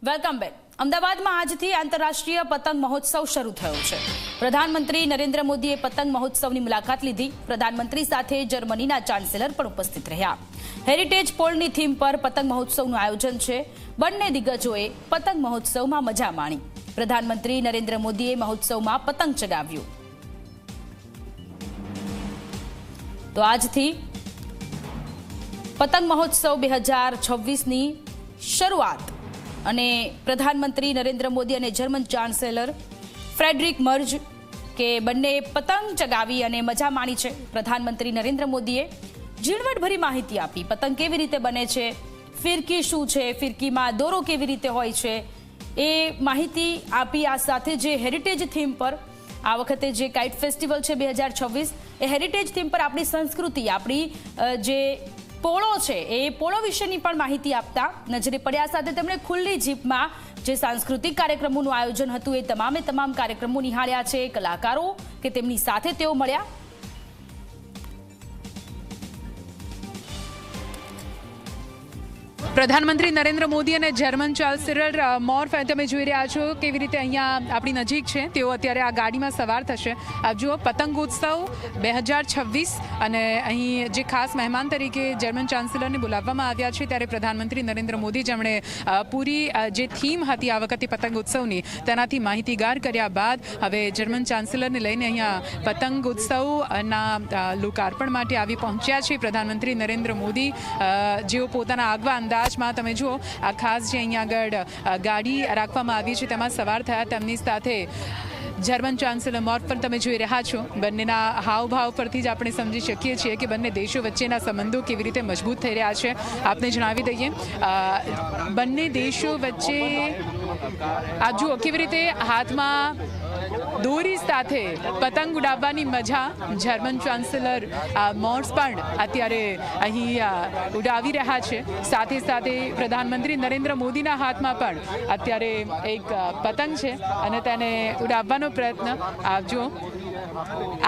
Welcome back. અમદાવાદમાં આજથી આંતરરાષ્ટ્રીય પતંગ મહોત્સવ શરૂ થયો છે। પ્રધાનમંત્રી નરેન્દ્ર મોદીએ પતંગ મહોત્સવની મુલાકાત લીધી। પ્રધાનમંત્રી સાથે જર્મનીના ચાન્સેલર પણ ઉપસ્થિત રહ્યા। હેરિટેજ પોળની થીમ પર પતંગ મહોત્સવનું આયોજન છે। બંને દિગ્ગજોએ પતંગ મહોત્સવમાં મજા માણી। પ્રધાનમંત્રી નરેન્દ્ર મોદીએ મહોત્સવમાં પતંગ ચગાવ્યું। તો આજથી પતંગ મહોત્સવ 2026ની શરૂઆત અને પ્રધાનમંત્રી નરેન્દ્ર મોદી અને જર્મન ચાન્સેલર ફ્રેડરિક મર્જ કે બંને પતંગ ચગાવી અને મજા માણી છે। પ્રધાનમંત્રી નરેન્દ્ર મોદીએ ઝીણવટભરી માહિતી આપી। પતંગ કેવી રીતે બને છે, ફિરકી શું છે, ફિરકીમાં દોરો કેવી રીતે હોય છે એ માહિતી આપી। આ સાથે જે હેરિટેજ થીમ પર આ વખતે જે કાઇટ ફેસ્ટિવલ છે 2026 એ હેરિટેજ થીમ પર આપણી સંસ્કૃતિ, આપણી જે પોળો છે એ પોળો વિશેની પણ માહિતી આપતા નજરે પડ્યા। સાથે તેમણે ખુલ્લી જીપમાં જે સાંસ્કૃતિક કાર્યક્રમોનું આયોજન હતું એ તમામ કાર્યક્રમો નિહાળ્યા છે। કલાકારો કે તેમની સાથે તેઓ મળ્યા। પ્રધાનમંત્રી નરેન્દ્ર મોદી અને જર્મન ચાન્સેલર મોર્ફ તમે જોઈ રહ્યા છો કેવી રીતે અહીંયા આપણી નજીક છે। તેઓ અત્યારે આ ગાડીમાં સવાર થશે। આપ જુઓ, પતંગોત્સવ 2026 અને અહીં જે ખાસ મહેમાન તરીકે જર્મન ચાન્સેલરને બોલાવવામાં આવ્યા છે ત્યારે પ્રધાનમંત્રી નરેન્દ્ર મોદી જેમણે પૂરી જે થીમ હતી આ વખતે પતંગોત્સવની તેનાથી માહિતીગાર કર્યા બાદ હવે જર્મન ચાન્સેલરને લઈને અહીંયા પતંગોત્સવના લોકાર્પણ માટે આવી પહોંચ્યા છે પ્રધાનમંત્રી નરેન્દ્ર મોદી, જેઓ પોતાના આગવા અંદાજમાં તમે જુઓ આ ખાસ જે અહીંયા આગળ ગાડી રાખવામાં આવી છે તેમાં સવાર થયા। તેમની સાથે જર્મન ચાન્સેલર મોર્ફ પણ તમે જોઈ રહ્યા છો। બંનેના હાવભાવ પરથી જ આપણે સમજી શકીએ છીએ કે બંને દેશો વચ્ચેના સંબંધો કેવી રીતે મજબૂત થઈ રહ્યા છે। આપને જણાવી દઈએ, બંને દેશો વચ્ચે આપ જુઓ કેવી રીતે હાથમાં દોરી સાથે પતંગ ઉડાવવાની મજા જર્મન ચાન્સેલર મોર્સ પણ અત્યારે અહીં ઉડાવી રહ્યા છે। સાથે સાથે પ્રધાનમંત્રી નરેન્દ્ર મોદીના હાથમાં પણ અત્યારે એક પતંગ છે અને તેને ઉડાવવાનો પ્રયત્ન આપજો।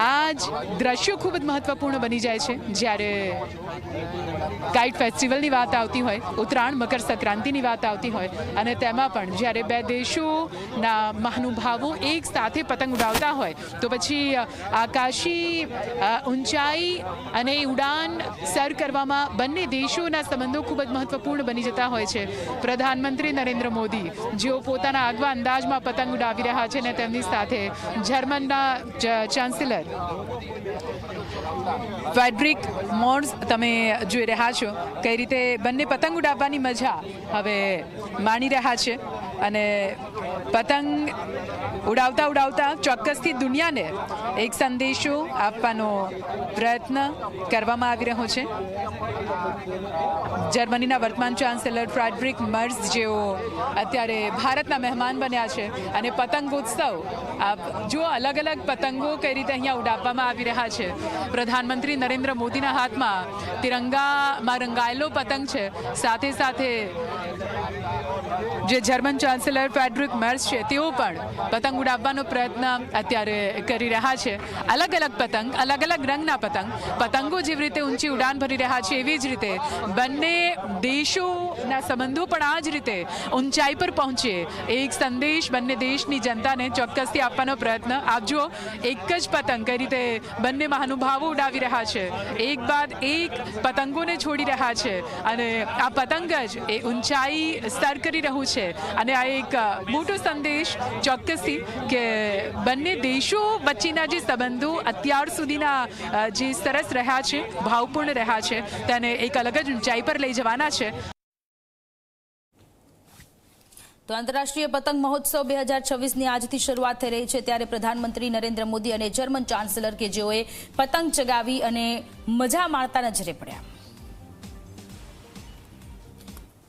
આ જ દ્રશ્યો ખૂબ જ મહત્વપૂર્ણ બની જાય છે જ્યારે કાઇટ ફેસ્ટિવલની વાત આવતી હોય, ઉત્તરાયણ મકર સંક્રાંતિની વાત આવતી હોય અને તેમાં પણ જ્યારે બે દેશોના મહાનુભાવો એક સાથે પતંગ ઉડાવતા હોય તો પછી આકાશી ઊંચાઈ અને ઉડાન સર કરવામાં બંને દેશોના સંબંધો ખૂબ જ મહત્વપૂર્ણ બની જતા હોય છે। પ્રધાનમંત્રી નરેન્દ્ર મોદી જેઓ પોતાના આગવા અંદાજમાં પતંગ ઉડાવી રહ્યા છે અને તેમની સાથે જર્મનના ચાન્સેલર ફ્રેડરિક મર્જ તમે જોઈ રહ્યા છો કઈ રીતે બંને પતંગ ઉડાવવાની મજા હવે માણી રહ્યા છે અને પતંગ ઉડાવતા ઉડાવતા ચોક્કસથી દુનિયાને એક સંદેશો આપવાનો પ્રયત્ન કરવામાં આવી રહ્યો છે। જર્મનીના વર્તમાન ચાન્સેલર ફ્રેડરિક મર્જ જેઓ અત્યારે ભારતના મહેમાન બન્યા છે અને પતંગોત્સવ આપ જો અલગ અલગ પતંગો કઈ રીતે અહીંયા ઉડાવવામાં આવી રહ્યા છે। પ્રધાનમંત્રી નરેન્દ્ર મોદીના હાથમાં તિરંગામાં રંગાયેલો પતંગ છે, સાથે સાથે જે જર્મન ચાન્સેલર ફ્રેડરિક મર્જ છે તેઓ પણ પતંગ ઉડાવવાનો પ્રયત્ન અત્યારે કરી રહ્યા છે। અલગ અલગ પતંગ, અલગ અલગ રંગના પતંગો જેવી રીતે ઊંચી ઉડાન ભરી રહ્યા છે એવી જ રીતે બંને દેશોના સંબંધો પણ આ જ રીતે ઊંચાઈ પર પહોંચે એક સંદેશ બંને દેશની જનતાને ચોક્કસથી આપવાનો પ્રયત્ન આપજો। એક જ પતંગ કઈ રીતે બંને મહાનુભાવો ઉડાવી રહ્યા છે, એક બાદ એક પતંગોને છોડી રહ્યા છે અને આ પતંગ જ એ ઊંચાઈ સર કરી રહ્યું છે અને આ એક મોટો સંદેશ ચોક્કસથી કે બંને દેશો વચ્ચેના જે સંબંધો અત્યાર સુધીના જે સરસ રહ્યા છે, ભાવપૂર્ણ રહ્યા છે, તેને એક અલગ જ ઊંચાઈ પર લઈ જવાના છે। તો આંતરરાષ્ટ્રીય પતંગ મહોત્સવ 2026ની આજથી શરૂઆત થઈ રહી છે ત્યારે પ્રધાનમંત્રી નરેન્દ્ર મોદી અને જર્મન ચાન્સેલર કે જેઓએ પતંગ ચગાવી અને મજા માણતા નજરે પડ્યા।